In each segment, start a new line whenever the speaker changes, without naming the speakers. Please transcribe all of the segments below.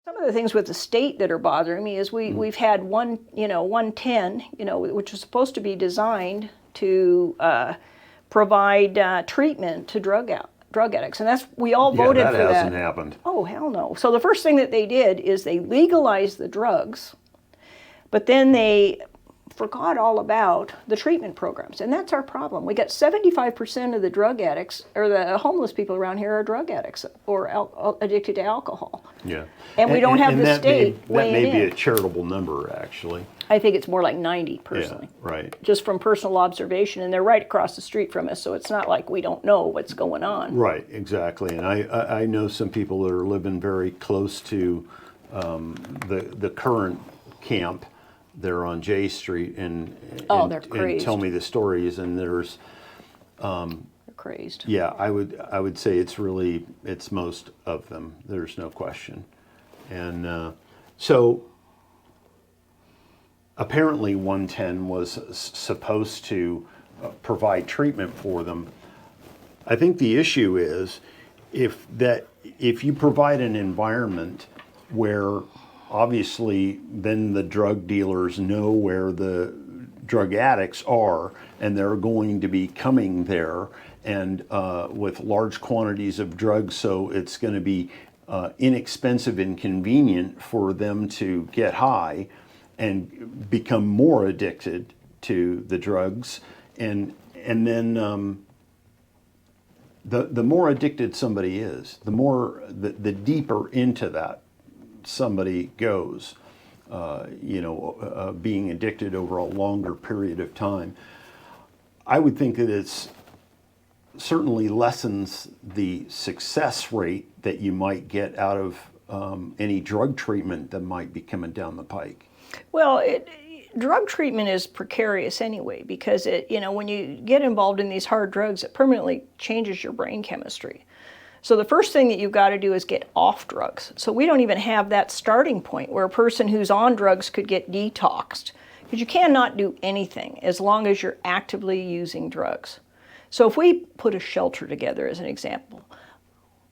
Some of the things with the state that are bothering me is we've had 110, which is supposed to be designed to provide treatment to drug addicts, and we all voted for that.
That hasn't happened.
Oh, hell no. So the first thing that they did is they legalized the drugs, but then they forgot all about the treatment programs, and that's our problem. We got 75% of the drug addicts, or the homeless people around here, are drug addicts or addicted to alcohol.
Yeah.
And we don't have the state weighing in.
That may be a charitable number, actually.
I think it's more like 90, personally.
Yeah, right.
Just from personal observation, and they're right across the street from us, so it's not like we don't know what's going on.
Right, exactly. And I know some people that are living very close to the current camp. They're on J Street and
they're crazed.
And tell me the stories, and there's
they're crazed.
Yeah, I would say it's most of them. There's no question. And so apparently 110 was supposed to provide treatment for them. I think the issue is if you provide an environment where obviously then the drug dealers know where the drug addicts are, and they're going to be coming there and with large quantities of drugs, so it's going to be inexpensive and convenient for them to get high and become more addicted to the drugs, and then the more addicted somebody is, the deeper into that somebody goes, being addicted over a longer period of time. I would think that it's certainly lessens the success rate that you might get out of any drug treatment that might be coming down the pike.
Well, drug treatment is precarious anyway, because when you get involved in these hard drugs, it permanently changes your brain chemistry. So the first thing that you've got to do is get off drugs. So we don't even have that starting point where a person who's on drugs could get detoxed, because you cannot do anything as long as you're actively using drugs. So if we put a shelter together as an example,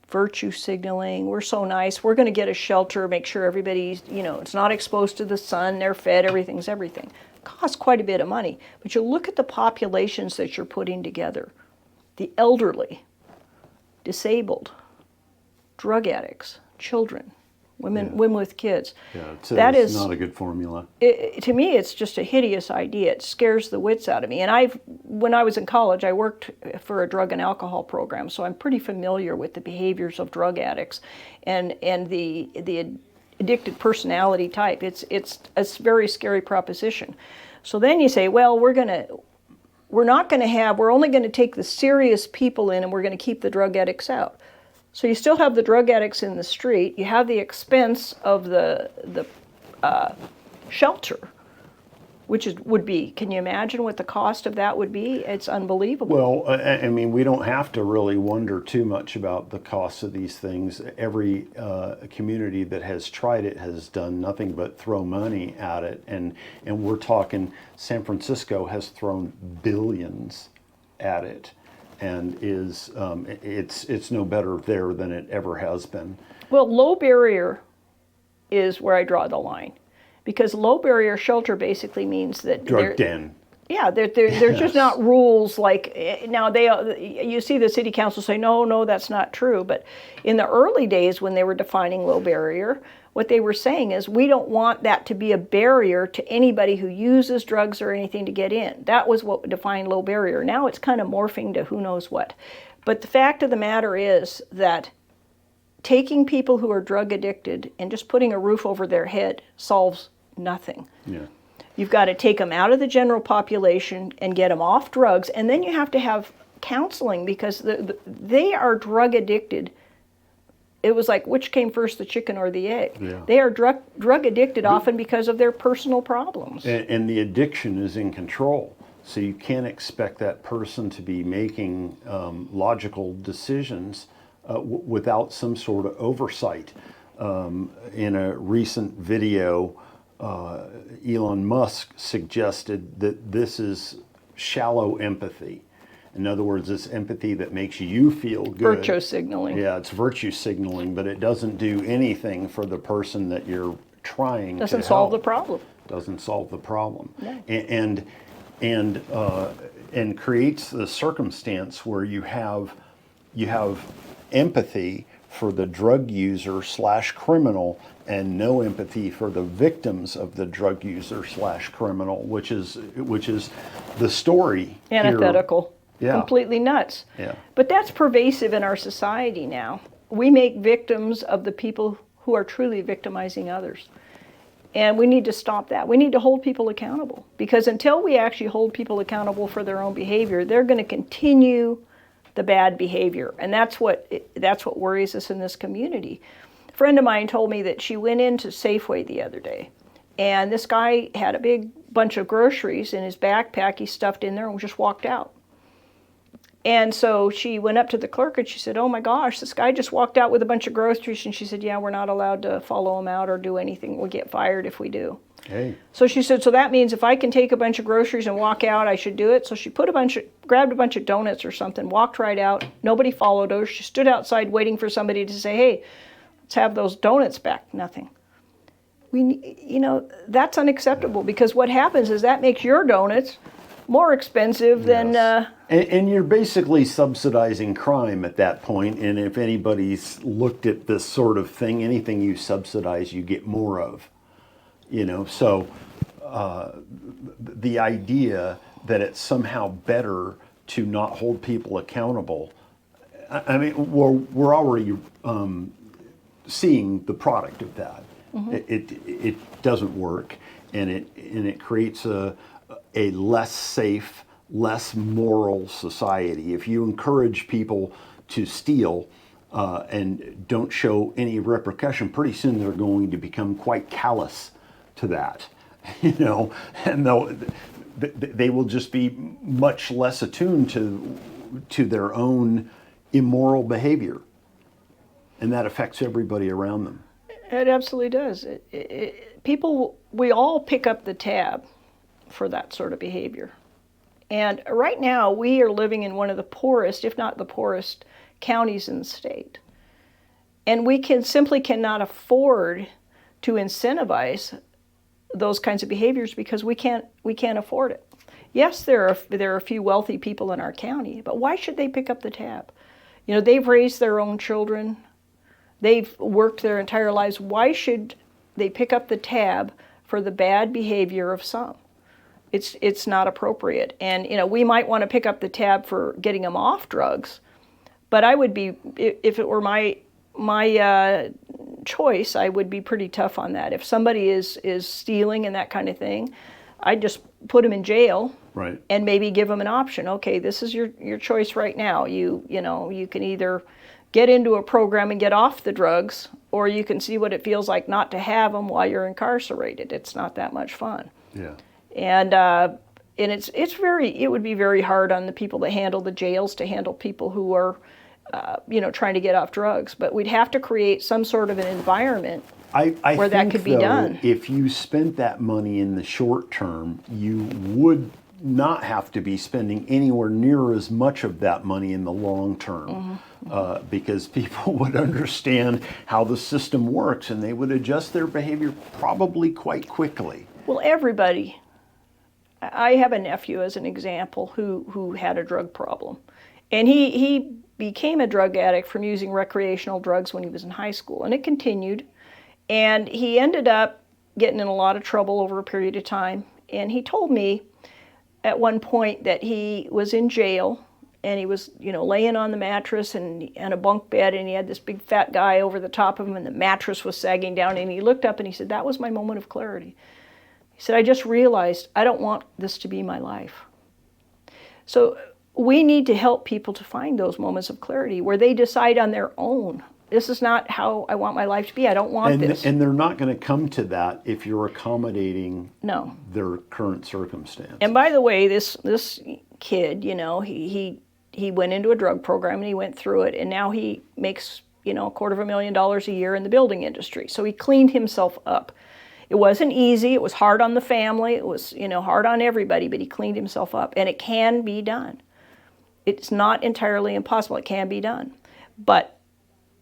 virtue signaling, we're so nice, we're going to get a shelter, make sure everybody's, it's not exposed to the sun, they're fed, everything's everything. It costs quite a bit of money, but you look at the populations that you're putting together: the elderly, disabled, drug addicts, children, women with kids.
Yeah,
it's
not a good formula.
To me, it's just a hideous idea. It scares the wits out of me. And when I was in college, I worked for a drug and alcohol program, so I'm pretty familiar with the behaviors of drug addicts and the addicted personality type. It's a very scary proposition. So then you say, well, we're only going to take the serious people in, and we're going to keep the drug addicts out. So you still have the drug addicts in the street. You have the expense of the shelter, which would be, can you imagine what the cost of that would be? It's unbelievable.
Well, I mean, we don't have to really wonder too much about the costs of these things. Every community that has tried it has done nothing but throw money at it. And we're talking, San Francisco has thrown billions at it, and it's no better there than it ever has been.
Well, low barrier is where I draw the line, because low barrier shelter basically means that
drug den.
Yeah, there's just not rules like now. You see the city council say no, that's not true. But in the early days when they were defining low barrier, what they were saying is we don't want that to be a barrier to anybody who uses drugs or anything to get in. That was what defined low barrier. Now it's kind of morphing to who knows what. But the fact of the matter is that taking people who are drug addicted and just putting a roof over their head solves nothing.
Yeah.
You've got to take them out of the general population and get them off drugs, and then you have to have counseling, because they are drug addicted. It was like, which came first, the chicken or the egg?
Yeah.
They are drug addicted often because of their personal problems.
And the addiction is in control. So you can't expect that person to be making logical decisions without some sort of oversight. In a recent video, Elon Musk suggested that this is shallow empathy. In other words, it's empathy that makes you feel good.
Virtue signaling.
Yeah, it's virtue signaling, but it doesn't do anything for the person that you're trying to help.
Doesn't solve the problem.
Doesn't solve the problem.
No.
And creates the circumstance where you have empathy for the drug user / criminal and no empathy for the victims of the drug user / criminal, which is the story
Antithetical.
here. Yeah.
Completely nuts.
Yeah.
But that's pervasive in our society now. We make victims of the people who are truly victimizing others. And we need to stop that. We need to hold people accountable, because until we actually hold people accountable for their own behavior, they're going to continue the bad behavior. And that's what worries us in this community. A friend of mine told me that she went into Safeway the other day, and this guy had a big bunch of groceries in his backpack he stuffed in there and just walked out. And so she went up to the clerk and she said, "Oh my gosh, this guy just walked out with a bunch of groceries." And she said, "Yeah, we're not allowed to follow him out or do anything. We'll get fired if we do."
Hey.
So she said, "So that means if I can take a bunch of groceries and walk out, I should do it." So she grabbed a bunch of donuts or something, walked right out. Nobody followed her. She stood outside waiting for somebody to say, "Hey, let's have those donuts back." Nothing. That's unacceptable, because what happens is that makes your donuts more expensive than...
And you're basically subsidizing crime at that point. And if anybody's looked at this sort of thing, anything you subsidize, you get more of. So the idea that it's somehow better to not hold people accountable, I mean, we're already seeing the product of that. It doesn't work, and it creates a less safe, less moral society. If you encourage people to steal and don't show any repercussion, pretty soon they're going to become quite callous to that, and they will just be much less attuned to their own immoral behavior, and that affects everybody around them.
It absolutely does. We all pick up the tab for that sort of behavior. And right now, we are living in one of the poorest, if not the poorest, counties in the state. And we simply cannot afford to incentivize those kinds of behaviors, because we can't afford it. Yes, there are a few wealthy people in our county, but why should they pick up the tab? They've raised their own children. They've worked their entire lives. Why should they pick up the tab for the bad behavior of some? It's not appropriate. And we might want to pick up the tab for getting them off drugs, but I would be, if it were my choice, I would be pretty tough on that. If somebody is stealing and that kind of thing, I'd just put them in jail.
Right.
And maybe give them an option. Okay, this is your choice right now. You can either get into a program and get off the drugs, or you can see what it feels like not to have them while you're incarcerated. It's not that much fun.
Yeah.
And it would be very hard on the people that handle the jails to handle people who are, trying to get off drugs. But we'd have to create some sort of an environment where that could be done.
If you spent that money in the short term, you would not have to be spending anywhere near as much of that money in the long term, because people would understand how the system works and they would adjust their behavior probably quite quickly.
Well, everybody. I have a nephew, as an example, who had a drug problem. And he became a drug addict from using recreational drugs when he was in high school, and it continued. And he ended up getting in a lot of trouble over a period of time. And he told me at one point that he was in jail, and he was, laying on the mattress and a bunk bed, and he had this big fat guy over the top of him, and the mattress was sagging down, and he looked up and he said, "That was my moment of clarity." He said, "I just realized I don't want this to be my life." So we need to help people to find those moments of clarity where they decide on their own. This is not how I want my life to be. I don't want this.
And they're not going to come to that if you're accommodating
No.
their current circumstance.
And by the way, this kid, he went into a drug program and he went through it, and now he makes, $250,000 a year in the building industry. So he cleaned himself up. It wasn't easy. It was hard on the family. It was, hard on everybody, but he cleaned himself up, and it can be done. It's not entirely impossible. It can be done. But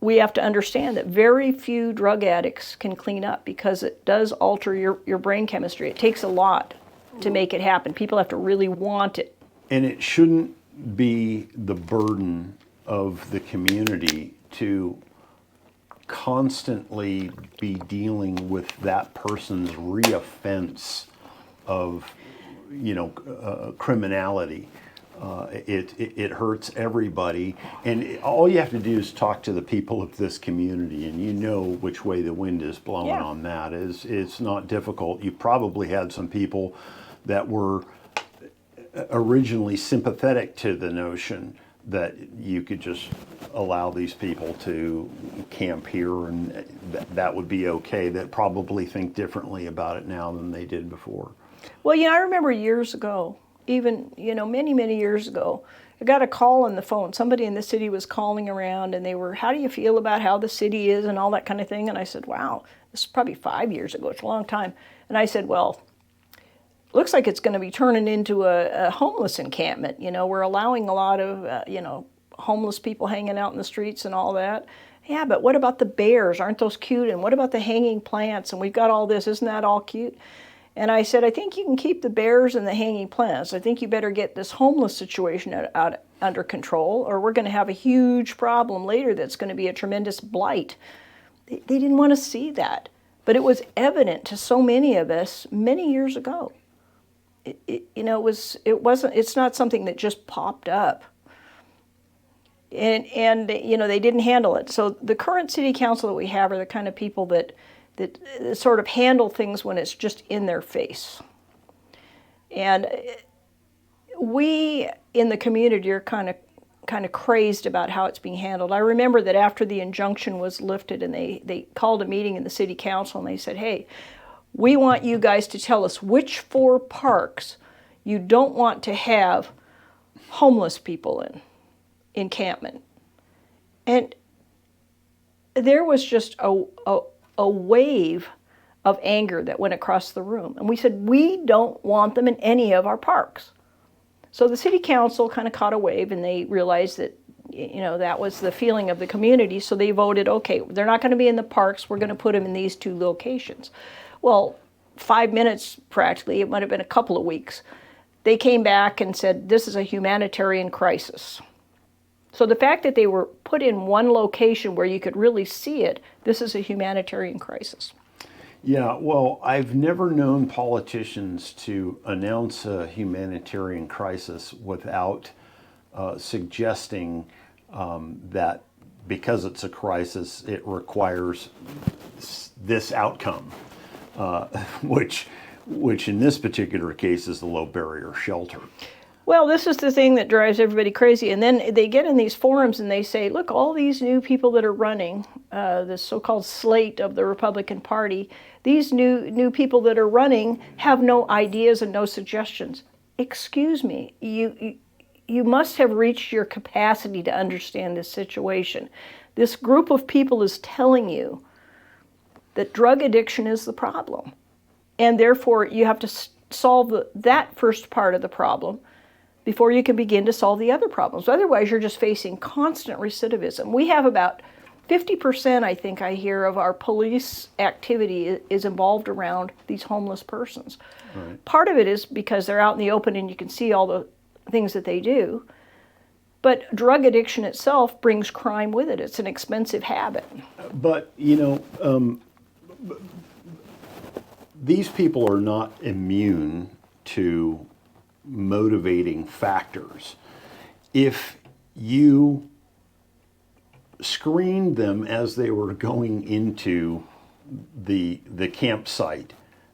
we have to understand that very few drug addicts can clean up because it does alter your brain chemistry. It takes a lot to make it happen. People have to really want it.
And it shouldn't be the burden of the community to constantly be dealing with that person's reoffense of, criminality. It hurts everybody, and all you have to do is talk to the people of this community, and you know which way the wind is blowing on that. It's not difficult. You probably had some people that were originally sympathetic to the notion that you could just allow these people to camp here and that would be okay, that probably think differently about it now than they did before.
Well, I remember years ago, even, many, many years ago, I got a call on the phone. Somebody in the city was calling around and they were, how do you feel about how the city is and all that kind of thing? And I said, wow, this is probably 5 years ago. It's a long time. And I said, well, looks like it's going to be turning into a homeless encampment. We're allowing a lot of, homeless people hanging out in the streets and all that. Yeah, but what about the bears? Aren't those cute? And what about the hanging plants? And we've got all this. Isn't that all cute? And I said, I think you can keep the bears and the hanging plants. I think you better get this homeless situation out under control, or we're going to have a huge problem later that's going to be a tremendous blight. They didn't want to see that. But it was evident to so many of us many years ago. It's not something that just popped up. And they didn't handle it. So the current city council that we have are the kind of people that sort of handle things when it's just in their face. And we in the community are kind of crazed about how it's being handled. I remember that after the injunction was lifted and they called a meeting in the city council and they said, hey, we want you guys to tell us which 4 parks you don't want to have homeless people in encampment. And there was just a wave of anger that went across the room. And we said, we don't want them in any of our parks. So the city council kind of caught a wave and they realized that, that was the feeling of the community. So they voted, okay, they're not going to be in the parks. We're going to put them in these 2 locations. Well, 5 minutes practically, it might have been a couple of weeks, they came back and said, this is a humanitarian crisis. So the fact that they were put in one location where you could really see it, this is a humanitarian crisis.
Yeah, well, I've never known politicians to announce a humanitarian crisis without suggesting that because it's a crisis, it requires this outcome, which in this particular case is the low barrier shelter.
Well, this is the thing that drives everybody crazy. And then they get in these forums and they say, look, all these new people that are running, the so-called slate of the Republican Party, these new people that are running have no ideas and no suggestions. Excuse me, you must have reached your capacity to understand this situation. This group of people is telling you that drug addiction is the problem. And therefore, you have to solve that first part of the problem before you can begin to solve the other problems. Otherwise, you're just facing constant recidivism. We have about 50%, I think I hear, of our police activity is involved around these homeless persons. Right. Part of it is because they're out in the open and you can see all the things that they do. But drug addiction itself brings crime with it. It's an expensive habit.
But, these people are not immune to motivating factors. If you screened them as they were going into the campsite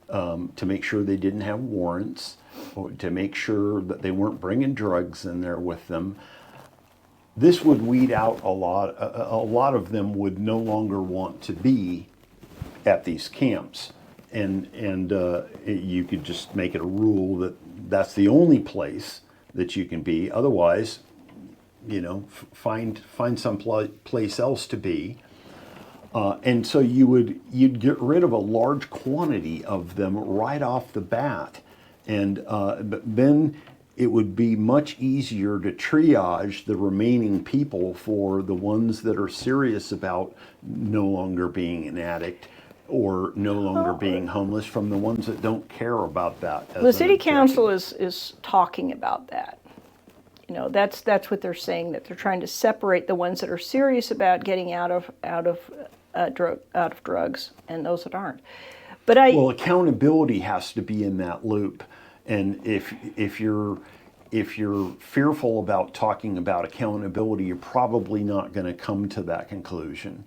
to make sure they didn't have warrants, or to make sure that they weren't bringing drugs in there with them, this would weed out a lot. A lot of them would no longer want to be at these camps. And you could just make it a rule that that's the only place that you can be. Otherwise, find some place else to be. And so you'd get rid of a large quantity of them right off the bat. And then it would be much easier to triage the remaining people for the ones that are serious about no longer being an addict or no longer being homeless from the ones that don't care about that.
The city council is talking about that. You know, that's what they're saying, that they're trying to separate the ones that are serious about getting out of drugs and those that aren't. But
well, accountability has to be in that loop, and if you're fearful about talking about accountability, you're probably not going to come to that conclusion.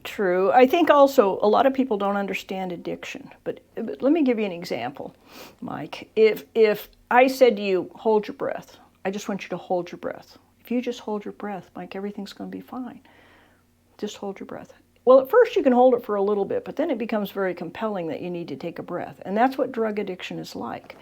True. I think also a lot of people don't understand addiction. But let me give you an example, Mike. If I said to you, hold your breath, I just want you to hold your breath. If you just hold your breath, Mike, everything's going to be fine. Just hold your breath. Well, at first you can hold it for a little bit, but then it becomes very compelling that you need to take a breath. And that's what drug addiction is like.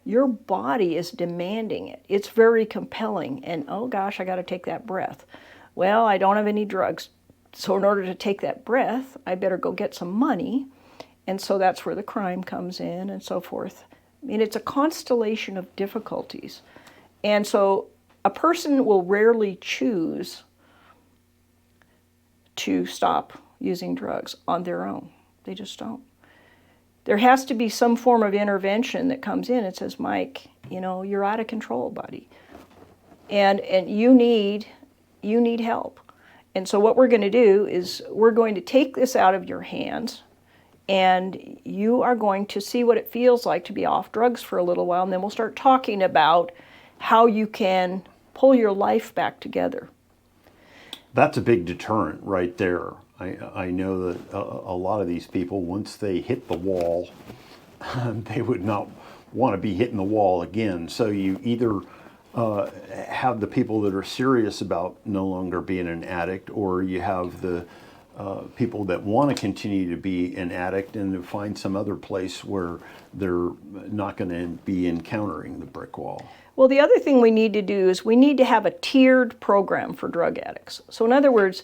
Your body is demanding it. It's very compelling. And, oh gosh, I got to take that breath. Well, I don't have any drugs. So in order to take that breath, I better go get some money. And so that's where the crime comes in and so forth. I mean, it's a constellation of difficulties. And so a person will rarely choose to stop using drugs on their own. They just don't. There has to be some form of intervention that comes in and says, Mike, you know, you're out of control, buddy. And you need help. And so what we're going to do is we're going to take this out of your hands, and you are going to see what it feels like to be off drugs for a little while, and then we'll start talking about how you can pull your life back together.
That's a big deterrent right there. I know that a lot of these people, once they hit the wall, they would not want to be hitting the wall again. So you either have the people that are serious about no longer being an addict, or you have the people that want to continue to be an addict and to find some other place where they're not going to be encountering the brick wall.
Well, the other thing we need to do is we need to have a tiered program for drug addicts. So in other words,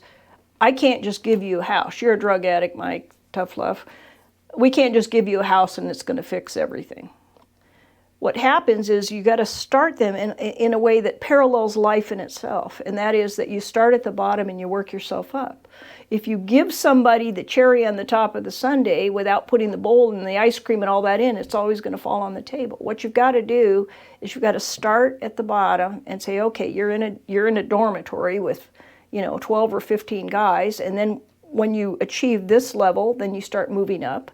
I can't just give you a house. You're a drug addict, Mike, tough love. We can't just give you a house and it's going to fix everything. What happens is you got to start them in a way that parallels life in itself, and that is that you start at the bottom and you work yourself up. If you give somebody the cherry on the top of the sundae without putting the bowl and the ice cream and all that in, it's always going to fall on the table. What you've got to do is you've got to start at the bottom and say, okay, you're in a dormitory with, 12 or 15 guys, and then when you achieve this level, then you start moving up,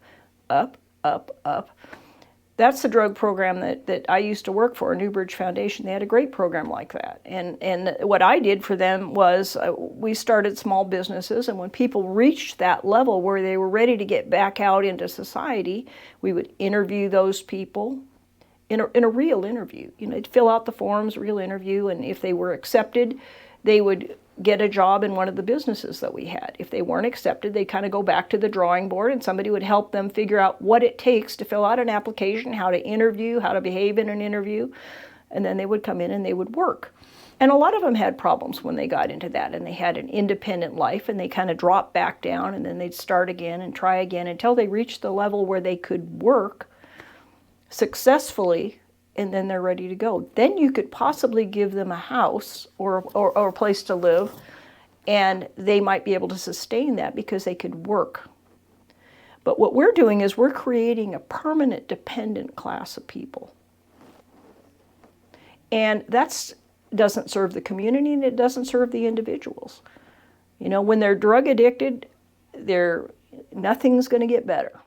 up, up, up. That's the drug program that I used to work for, Newbridge Foundation. They had a great program like that. And what I did for them was we started small businesses, and when people reached that level where they were ready to get back out into society, we would interview those people in a real interview. They'd fill out the forms, real interview, and if they were accepted, they would get a job in one of the businesses that we had. If they weren't accepted, they kind of go back to the drawing board, and somebody would help them figure out what it takes to fill out an application, how to interview, how to behave in an interview, and then they would come in and they would work. And a lot of them had problems when they got into that, and they had an independent life, and they kind of dropped back down, and then they'd start again and try again until they reached the level where they could work successfully, and then they're ready to go. Then you could possibly give them a house or a place to live, and they might be able to sustain that because they could work. But what we're doing is we're creating a permanent dependent class of people. And that doesn't serve the community, and it doesn't serve the individuals. When they're drug addicted, nothing's going to get better.